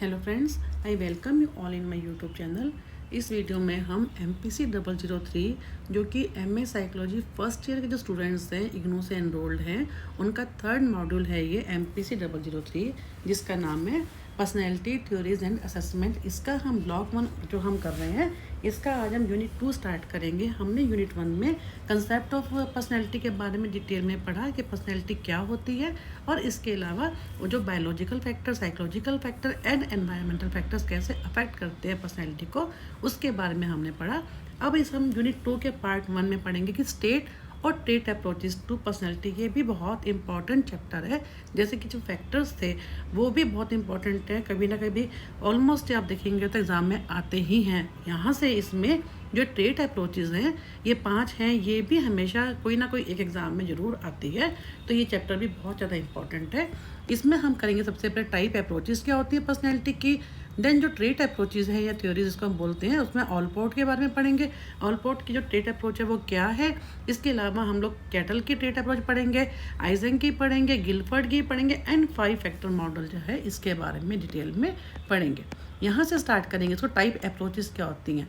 Hello friends, I welcome you all in my YouTube channel. इस video में हम MPC 003 जो कि MA साइकोलॉजी फर्स्ट ईयर के जो स्टूडेंट्स हैं इग्नू से एनरोल्ड हैं उनका थर्ड मॉड्यूल है ये MPC 003 जिसका नाम है पर्सनैलिटी थ्योरीज एंड असेसमेंट। इसका हम ब्लॉक 1 जो हम कर रहे हैं इसका आज हम यूनिट 2 स्टार्ट करेंगे। हमने यूनिट 1 में कंसेप्ट ऑफ पर्सनैलिटी के बारे में डिटेल में पढ़ा कि पर्सनैलिटी क्या होती है और इसके अलावा वो जो biological factor, psychological factor and environmental factors कैसे अफेक्ट करते हैं पर्सनैलिटी को, उसके बारे में हमने पढ़ा। अब इस हम यूनिट 2 के पार्ट 1 में पढ़ेंगे कि स्टेट और ट्रेट अप्रोचेस टू पर्सनैलिटी। ये भी बहुत इंपॉर्टेंट चैप्टर है। जैसे कि जो फैक्टर्स थे वो भी बहुत इंपॉर्टेंट है, कभी ना कभी ऑलमोस्ट आप देखेंगे तो एग्ज़ाम में आते ही हैं। यहाँ से इसमें जो ट्रेट अप्रोचेस हैं ये 5 हैं, ये भी हमेशा कोई ना कोई एक एग्ज़ाम में ज़रूर आती है, तो ये चैप्टर भी बहुत ज़्यादा इंपॉर्टेंट है। इसमें हम करेंगे सबसे पहले टाइप अप्रोचेस क्या होती है पर्सनैलिटी की, देन जो ट्रेट अप्रोचेस है या थ्योरीज इसको हम बोलते हैं उसमें ऑलपोर्ट के बारे में पढ़ेंगे। ऑलपोर्ट की जो ट्रेट अप्रोच है वो क्या है, इसके अलावा हम लोग कैटल की ट्रेट अप्रोच पढ़ेंगे, आइजन की पढ़ेंगे, गिलफर्ड की पढ़ेंगे एंड 5 फैक्टर मॉडल जो है इसके बारे में डिटेल में पढ़ेंगे। यहाँ से स्टार्ट करेंगे। इसको टाइप अप्रोचेस क्या होती हैं।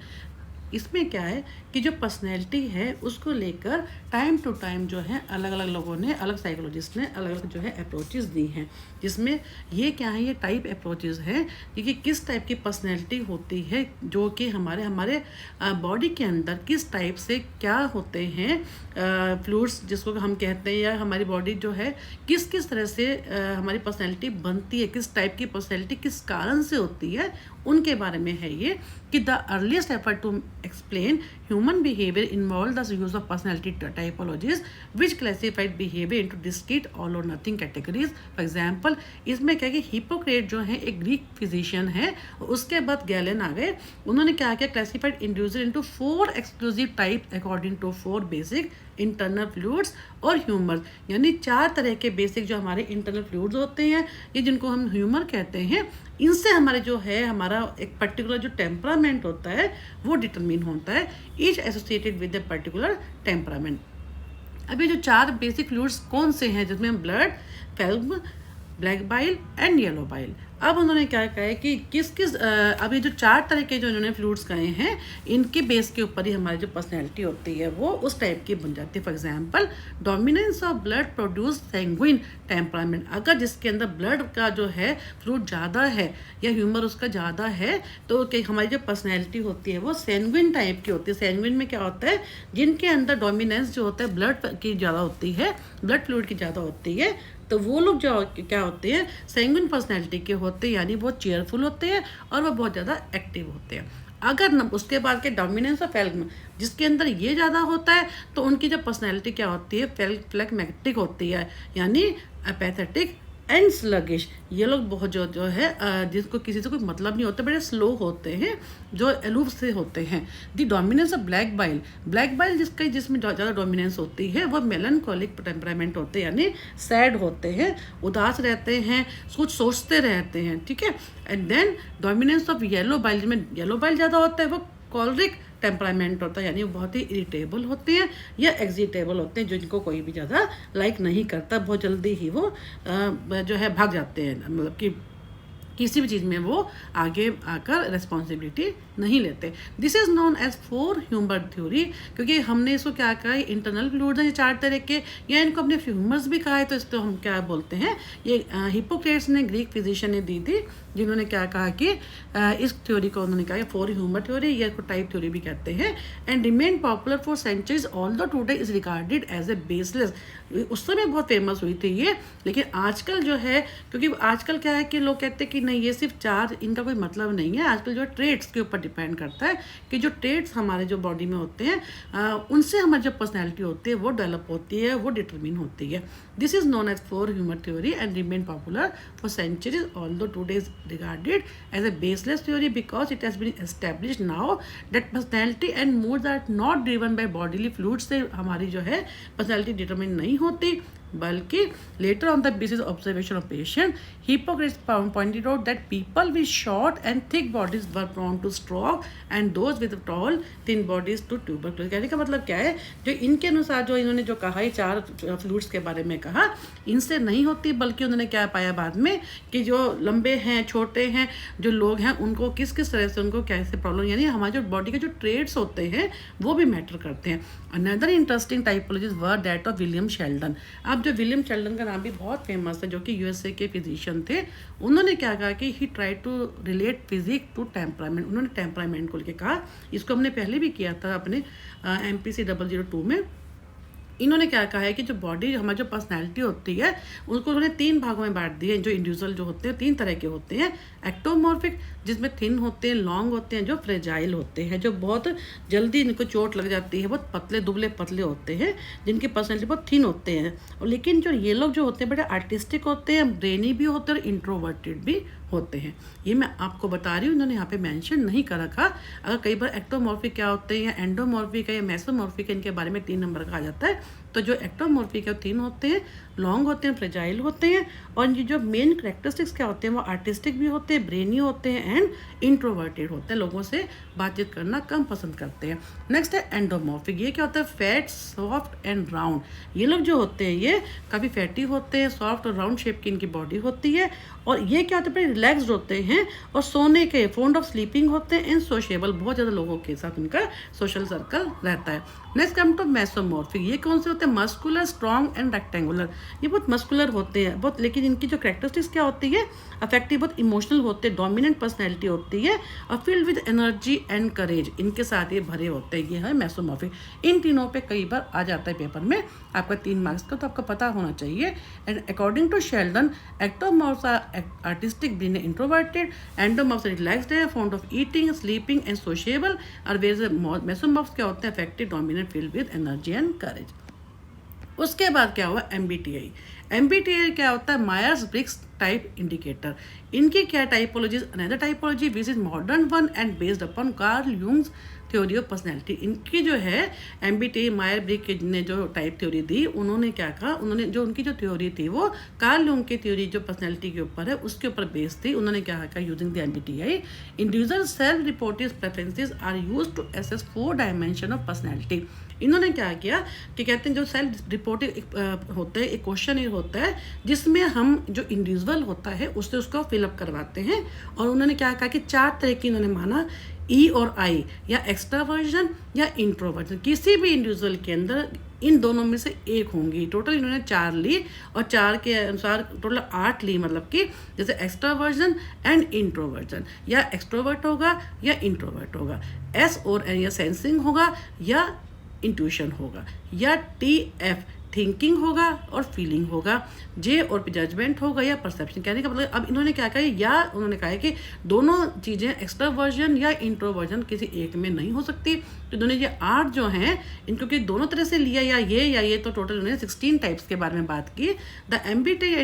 इसमें क्या है कि जो पर्सनैलिटी है उसको लेकर टाइम टू टाइम जो है अलग अलग लोगों ने, अलग साइकोलॉजिस्ट ने अलग अलग जो है अप्रोचेस दी हैं, जिसमें ये क्या है, ये टाइप अप्रोचेस हैं कि किस टाइप की पर्सनैलिटी होती है, जो कि हमारे बॉडी के अंदर किस टाइप से क्या होते हैं फ्लूइड्स जिसको हम कहते हैं, या हमारी बॉडी जो है किस किस तरह से हमारी पर्सनैलिटी बनती है, किस टाइप की पर्सनैलिटी किस कारण से होती है, उनके बारे में है ये कि the earliest effort to explain human behavior involve the use of personality typologies which classified behavior into discrete all or nothing categories. For example, इसमें क्या कि हिपोक्रेट जो है एक ग्रीक फिजिशियन है, उसके बाद गैलन आ गए, उन्होंने क्या किया, classified individual into 4 exclusive type according to 4 basic internal fluids और ह्यूमर। यानी 4 तरह के बेसिक जो हमारे इंटरनल फ्लूइड्स होते हैं, ये जिनको हम ह्यूमर कहते हैं, इनसे हमारे जो है हमारा एक पर्टिकुलर जो टेम्परामेंट होता है वो डिटरमिन होता है, each associated with a particular temperament. अब ये जो 4 बेसिक फ्लूइड्स कौन से हैं, जिसमें blood, phlegm, black bile and yellow bile. अब उन्होंने क्या कहा है कि किस किस अब ये जो 4 तरह के जो इन्होंने फ्लूइड्स कहे हैं, इनके बेस के ऊपर ही हमारी जो पर्सनैलिटी होती है वो उस टाइप की बन जाती है। For example, dominance of blood produce sanguine temperament. अगर जिसके अंदर ब्लड का जो है फ्लूइड ज़्यादा है या ह्यूमर उसका ज़्यादा है, तो हमारी जो पर्सनैलिटी होती है वो सैंग्विन टाइप की होती है। सैंग्विन में क्या होता है, जिनके अंदर डोमिनेंस जो होता है ब्लड की ज़्यादा होती है, ब्लड फ्लूइड की ज़्यादा होती है, तो वो लोग जो क्या होते हैं सैंग्विन पर्सनैलिटी के होते हैं, यानी बहुत चेयरफुल होते हैं और वो बहुत ज़्यादा एक्टिव होते हैं। अगर न उसके बाद के डोमिनेंस ऑफ फेल्म जिसके अंदर ये ज़्यादा होता है, तो उनकी जो पर्सनैलिटी क्या होती है, फ्लेगमेटिक होती है, यानी अपैथेटिक एंड स्लगिश। ये लोग बहुत जो है जिसको किसी से कोई मतलब नहीं होता, बड़े स्लो होते हैं, जो अलूफ से होते हैं। दी डोमिनेंस ऑफ ब्लैक बाइल जिसमें ज़्यादा डोमिनेंस होती है वो मेलनकोलिक टेम्परामेंट होते हैं, यानी सैड होते हैं, उदास रहते हैं, कुछ सोचते रहते हैं, ठीक है। And then dominance of yellow bile, जिसमें येलो बाइल ज़्यादा होता है वो कॉलरिक टेम्परामेंट होता है, यानी वो बहुत ही इरिटेबल होते हैं या एग्जिटेबल होते हैं, जिनको कोई भी ज़्यादा लाइक नहीं करता, बहुत जल्दी ही वो जो है भाग जाते हैं, मतलब कि किसी भी चीज़ में वो आगे आकर रिस्पॉन्सिबिलिटी नहीं लेते। This is known as 4 humour theory, क्योंकि हमने इसको क्या कहा है, इंटरनल फ्लूइड्स हैं ये 4 तरह के, या इनको अपने ह्यूमर्स भी कहा है, तो इसको हम क्या बोलते हैं, ये हिपोक्रेट्स ने, ग्रीक फिजिशियन ने दी थी, जिन्होंने क्या कहा कि इस थ्योरी को उन्होंने कहा 4 ह्यूमर थ्योरी या को टाइप थ्योरी भी कहते हैं, and remain popular for centuries although today is regarded as a baseless. उस समय बहुत फेमस हुई थी ये, लेकिन आजकल जो है, क्योंकि आजकल क्या है कि लोग कहते हैं कि नहीं ये सिर्फ 4 इनका कोई मतलब नहीं है, आजकल जो ट्रेड्स के ऊपर डिपेंड करता है कि जो ट्रेड्स हमारे जो बॉडी में होते हैं उनसे हमारी जो पर्सनैलिटी होती है वो डेवलप होती है, वो डिटरमिन होती है। This is known as 4 humour theory and remain popular for centuries although today is regarded as a baseless theory because it has been established now that personality and moods are not driven by bodily fluids। से हमारी जो है personality determine नहीं होती, बल्कि later on the basis observation of patient Hippocrates pointed out that people with short and thick bodies were prone to stroke and those with tall thin bodies to tuberculosis. कहने का मतलब क्या है, जो इनके अनुसार जो इन्होंने जो कहा, ये 4 फ्लूइड्स के बारे में कहा, इनसे नहीं होती, बल्कि उन्होंने क्या पाया बाद में कि जो लंबे हैं, छोटे हैं जो लोग हैं, उनको किस किस तरह से उनको कैसे प्रॉब्लम, यानी हमारे जो बॉडी के जो ट्रेड्स होते हैं वो भी मैटर करते हैं। Another interesting typologies were that of William Sheldon. अब जो विलियम शेल्डन का नाम भी बहुत फेमस है, जो कि यूएसए के फिजिशियन थे, उन्होंने क्या कहा कि he try to relate physique to temperament. उन्होंने टेम्परामेंट को लेकर कहा, इसको हमने पहले भी किया था अपने MPC 002 में। इन्होंने क्या कहा है कि जो बॉडी, हमारी जो पर्सनैलिटी होती है, उसको उन्होंने 3 भागों में बांट दिया है। जो इंडिविजुअल जो होते हैं 3 तरह के होते हैं। एक्टोमॉर्फिक, जिसमें थिन होते हैं, लॉन्ग होते हैं, जो फ्रेजाइल होते हैं, जो बहुत जल्दी इनको चोट लग जाती है, बहुत पतले दुबले पतले होते हैं, जिनकी पर्सनैलिटी बहुत थिन होते हैं। और लेकिन जो ये लोग जो होते हैं बड़े आर्टिस्टिक होते हैं, ब्रेनी भी होते हैं और इंट्रोवर्टेड भी होते हैं। ये मैं आपको बता रही हूँ, उन्होंने यहाँ पे मेंशन नहीं कर रखा। अगर कई बार एक्टोमॉर्फिक क्या होते हैं, या एंडोमॉर्फिक है, या मेसोमॉर्फिक है, इनके बारे में 3 नंबर कहा जाता है। तो जो एक्टोमॉर्फिक है वो थिन होते हैं, लॉन्ग होते हैं, फ्रेजाइल होते हैं, और ये जो मेन करेक्टरिस्टिक्स क्या होते हैं, वो आर्टिस्टिक भी होते हैं, ब्रेनी होते हैं एंड इंट्रोवर्टेड होते हैं, लोगों से बातचीत करना कम पसंद करते हैं। नेक्स्ट है एंडोमॉर्फिक। ये क्या होता है, फैट, सॉफ्ट एंड राउंड। ये लोग जो होते हैं ये काफ़ी फैटी होते हैं, सॉफ्ट और राउंड शेप की इनकी बॉडी होती है, और ये क्या होते हैं, बड़े रिलैक्सड होते हैं और सोने के फॉन्ड ऑफ स्लीपिंग होते हैं एंड सोशेबल, बहुत ज़्यादा लोगों के साथ उनका सोशल सर्कल रहता है। Next come to mesomorphic. ये कौन से होते हैं, मस्कुलर, स्ट्रॉन्ग एंड रेक्टेंगुलर। ये बहुत मस्कुलर होते हैं बहुत, लेकिन इनकी जो करेक्टरिस्टिक्स क्या होती है, अफेक्टिव, बहुत इमोशनल होते हैं, डोमिनेंट पर्सनैलिटी होती है, और फिल्ड विद एनर्जी एंड करेज, इनके साथ ये भरे होते हैं। ये है मेसोमॉर्फिक। इन तीनों पे कई बार आ जाता है पेपर में, आपका 3 मार्क्स का, तो आपको पता होना चाहिए। And according to Sheldon, ectomorphs are artistic, being introverted, endomorphs relaxed है, fond of eating, sleeping and sociable, और वेयर मेसोमॉर्फ्स क्या होते हैं, affective, dominant, filled with energy and courage. उसके बाद क्या हुआ, MBTI। MBTI क्या होता है, मायर्स ब्रिग्स टाइप इंडिकेटर। इनकी क्या typologies, another typology which is modern one and based upon Carl Jung's theory of personality. इनकी जो है MBTI, मायर ब्रिग ने जो टाइप थ्योरी दी, उन्होंने क्या कहा, उन्होंने जो उनकी जो थ्योरी थी वो कार्ल यूंग की थ्योरी जो पर्सनैलिटी के ऊपर है उसके ऊपर बेस्ड थी। उन्होंने क्या कहा, using the MBTI individual self reported preferences are used to assess 4 dimension of personality. इन्होंने क्या किया कि कहते हैं जो सेल्फ रिपोर्टेड होता है, एक क्वेश्चन होता है जिसमें हम जो इंडिविजुअल होता है उससे उसको फिलअप करवाते हैं, और उन्होंने क्या कहा कि 4 तरह की इन्होंने माना, E और I, या एक्स्ट्रावर्जन या इंट्रोवर्जन। किसी भी इंडिविजुअल के अंदर इन दोनों में से एक होंगी। टोटल इन्होंने 4 ली, और 4 के अनुसार टोटल 8 ली, मतलब कि जैसे एक्स्ट्रावर्जन एंड इंट्रोवर्जन, या एक्सट्रोवर्ट होगा या इंट्रोवर्ट होगा, S और N या सेंसिंग होगा या इंट्यूशन होगा, या TF थिंकिंग होगा और फीलिंग होगा, J और जजमेंट होगा या परसेप्शन। कहने का मतलब अब इन्होंने क्या कहा, या उन्होंने कहा है कि दोनों चीज़ें एक्सट्रावर्जन या इंट्रोवर्जन किसी एक में नहीं हो सकती। तो इन्होंने ये 8 जो हैं इनको कि दोनों तरह से लिया, या ये, तो टोटल उन्होंने 16 टाइप्स के बारे में बात की। The MBTI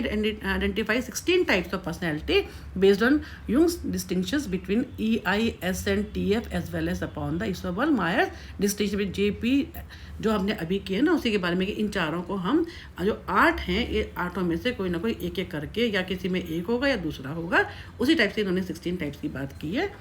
identify 16 types of personality based on Jung's distinctions between EI, S and TF as well as upon the Isabel Myers distinction with JP, जो हमने अभी किए ना उसी के बारे में, कि इन चारों को हम जो 8 हैं, ये 8 में से कोई ना कोई एक एक करके, या किसी में एक होगा या दूसरा होगा, उसी टाइप से इन्होंने 16 टाइप्स की बात की है।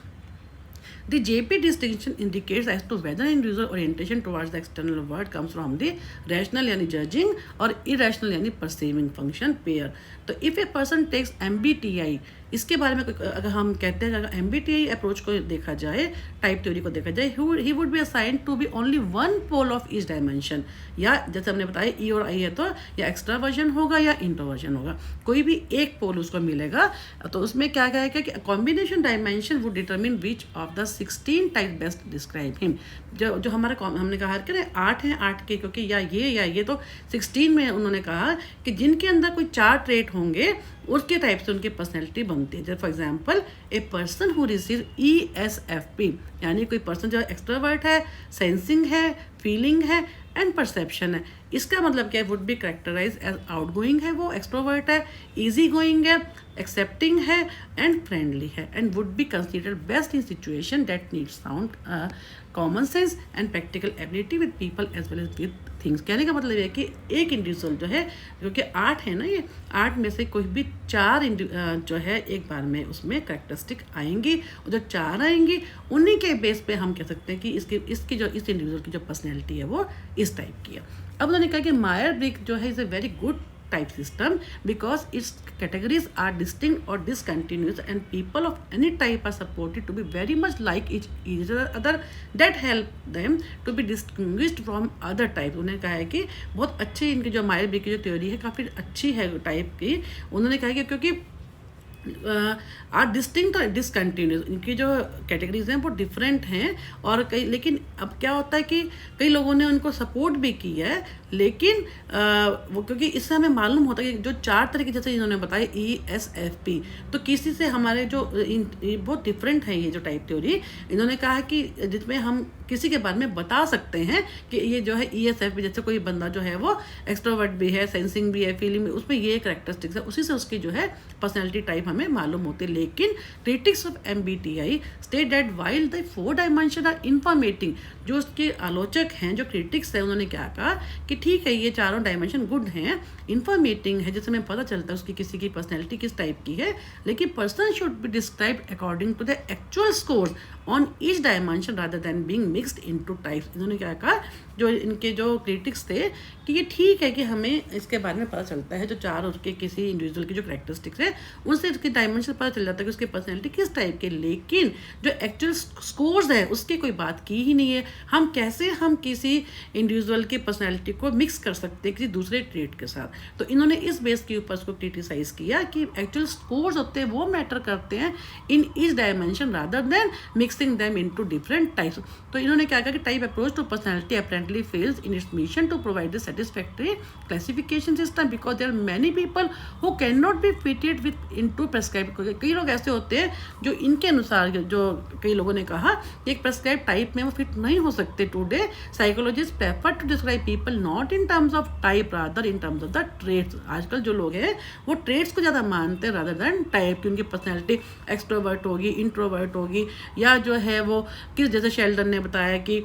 The JP distinction indicates as to whether individual orientation towards the external world comes from the rational यानी judging और irrational यानी perceiving function pair. तो if a person takes MBTI, इसके बारे में अगर हम कहते हैं, अगर MBTI अप्रोच को देखा जाए, टाइप थ्योरी को देखा जाए, he would be assigned to be only one pole of each dimension, या जैसे हमने बताया E और I है तो या एक्स्ट्रावर्जन होगा या इंट्रोवर्जन होगा, कोई भी एक पोल उसको मिलेगा। तो उसमें क्या कहेगा कि combination dimension would determine which of the 16 type best describe him. जो हमारा हमने कहा कि 8 हैं, 8 के क्योंकि या ये तो 16 में उन्होंने कहा कि जिनके अंदर कोई 4 ट्रेट होंगे उसके टाइप से उनकी पर्सनैलिटी बनती है। जैसे for example a person who receive ESFP, यानी कोई पर्सन जो एक्सट्रोवर्ट है, सेंसिंग है, फीलिंग है एंड परसेप्शन है। इसका मतलब क्या है, would be characterize as outgoing है, वो एक्सट्रोवर्ट है, इजी गोइंग है, एक्सेप्टिंग है एंड फ्रेंडली है, and would be considered best in situation that need sound common sense and practical ability with people as well as with things. कहने का मतलब है कि एक इंडिविजुअल जो है, क्योंकि 8 है ना, ये 8 में से कोई भी 4 जो है एक बार में उसमें करेक्टरिस्टिक आएंगी, और जो 4 आएंगी उन्हीं के बेस पे हम कह सकते हैं कि इस इंडिविजुअल की जो पर्सनैलिटी है वो इस टाइप की है। अब उन्होंने कहा कि मायर ब्रिग जो है is a very good type system because its categories are distinct or discontinuous and people of any type are supported to be very much like each other that help them to be distinguished from other types। उन्होंने कहा है कि बहुत अच्छी इनकी जो मायर ब्रिग की जो थ्योरी है काफ़ी अच्छी है टाइप की। उन्होंने कहा कि क्योंकि आर डिस्टिंक्ट और डिसकंटिन्यूस, इनकी जो कैटेगरीज हैं वो डिफरेंट हैं, और कई, लेकिन अब क्या होता है कि कई लोगों ने उनको सपोर्ट भी किया है, लेकिन वो क्योंकि इससे हमें मालूम होता है कि जो 4 तरह की, जैसे इन्होंने बताया ESFP, तो किसी से हमारे जो बहुत डिफरेंट है ये जो टाइप थ्योरी। इन्होंने कहा कि जिसमें हम किसी के बारे में बता सकते हैं कि ये जो है ESFP, जैसे कोई बंदा जो है वो एक्सट्रोवर्ट भी है, सेंसिंग भी है, फीलिंग भी, उसमें ये कैरेक्टरिस्टिक्स है, उसी से उसकी जो है पर्सनैलिटी टाइप हमें मालूम होती है। लेकिन critics of MBTI state that while the 4 dimension are informative, जो उसके आलोचक हैं, जो क्रिटिक्स हैं, उन्होंने क्या कहा कि ठीक है ये चारों डायमेंशन गुड हैं, इन्फॉर्मेटिंग है, जिससे हमें पता चलता है उसकी किसी की पर्सनैलिटी किस टाइप की है, लेकिन person should be describe according to the actual score on each dimension rather than being mixed into types. इन्होंने क्या कहा, जो इनके जो क्रिटिक्स थे, कि ये ठीक है कि हमें इसके बारे में पता चलता है जो 4 उसके किसी इंडिविजुअल की जो कैरेक्टरिस्टिक्स है उनसे उसकी डायमेंशन पता चल जाता है कि उसकी पर्सनैलिटी किस टाइप की, लेकिन जो एक्चुअल स्कोर्स है उसकी कोई बात की ही नहीं है। हम कैसे हम किसी इंडिविजुअल की पर्सनैलिटी को मिक्स कर सकते हैं किसी दूसरे ट्रेट के साथ। तो इन्होंने इस बेस के ऊपर उसको क्रिटिसाइज किया कि एक्चुअल स्कोर्स होते हैं वो मैटर करते हैं in each dimension rather than mixing them into different types. तो इन्होंने क्या कहा कि type approach to personality apparently fails in its mission to provide the satisfactory classification system because there are many people who cannot be fitted with into prescribed। कई लोग ऐसे होते हैं जो इनके अनुसार, जो कई लोगों ने कहा कि एक प्रेस्क्राइब टाइप में वो फिट नहीं हो सकते। Today psychologist prefer to describe people not in terms of type rather in terms of the traits. आजकल जो लोग हैं वो ट्रेड्स को ज़्यादा मानते हैं रादर दैन टाइप की। उनकी पर्सनैलिटी एक्सट्रोवर्ट होगी, इंट्रोवर्ट होगी, या जो है वो किस, जैसे शेल्डन ने बताया कि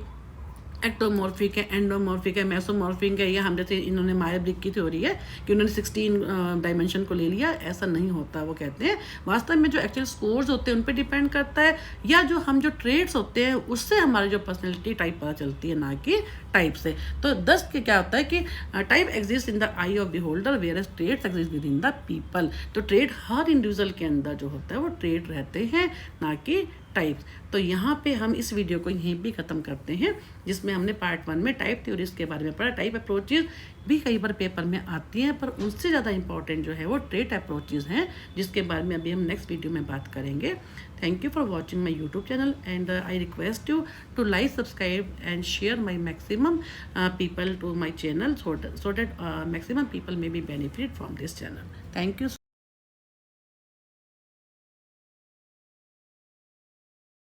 एक्टोमॉर्फिक है, एंडोमॉर्फिक है, मेसोमॉर्फिक है, या हम जैसे इन्होंने मायर ब्रिग की थ्योरी है कि उन्होंने 16 डायमेंशन को ले लिया, ऐसा नहीं होता। वो कहते हैं वास्तव में जो एक्चुअल स्कोर्स होते हैं उन पे डिपेंड करता है, या जो हम जो ट्रेड्स होते हैं उससे हमारी जो पर्सनैलिटी टाइप पता चलती है, ना कि टाइप से। तो 10 के क्या होता है कि type exist in the eye of the holder whereas traits exist within the people. तो ट्रेड हर इंडिविजुअल के अंदर जो होता है वो ट्रेड रहते हैं, ना कि टाइप्स। तो यहाँ पे हम इस वीडियो को यहीं भी ख़त्म करते हैं, जिसमें हमने पार्ट 1 में टाइप थ्योरीज के बारे में पढ़ा। टाइप अप्रोचेज भी कई बार पेपर में आती हैं, पर उनसे ज़्यादा इंपॉर्टेंट जो है वो ट्रेट अप्रोचेज हैं, जिसके बारे में अभी हम नेक्स्ट वीडियो में बात करेंगे। Thank you for watching my YouTube channel and I request you to like, subscribe and share my maximum people to my channel so that maximum people may be benefit from this channel. Thank you.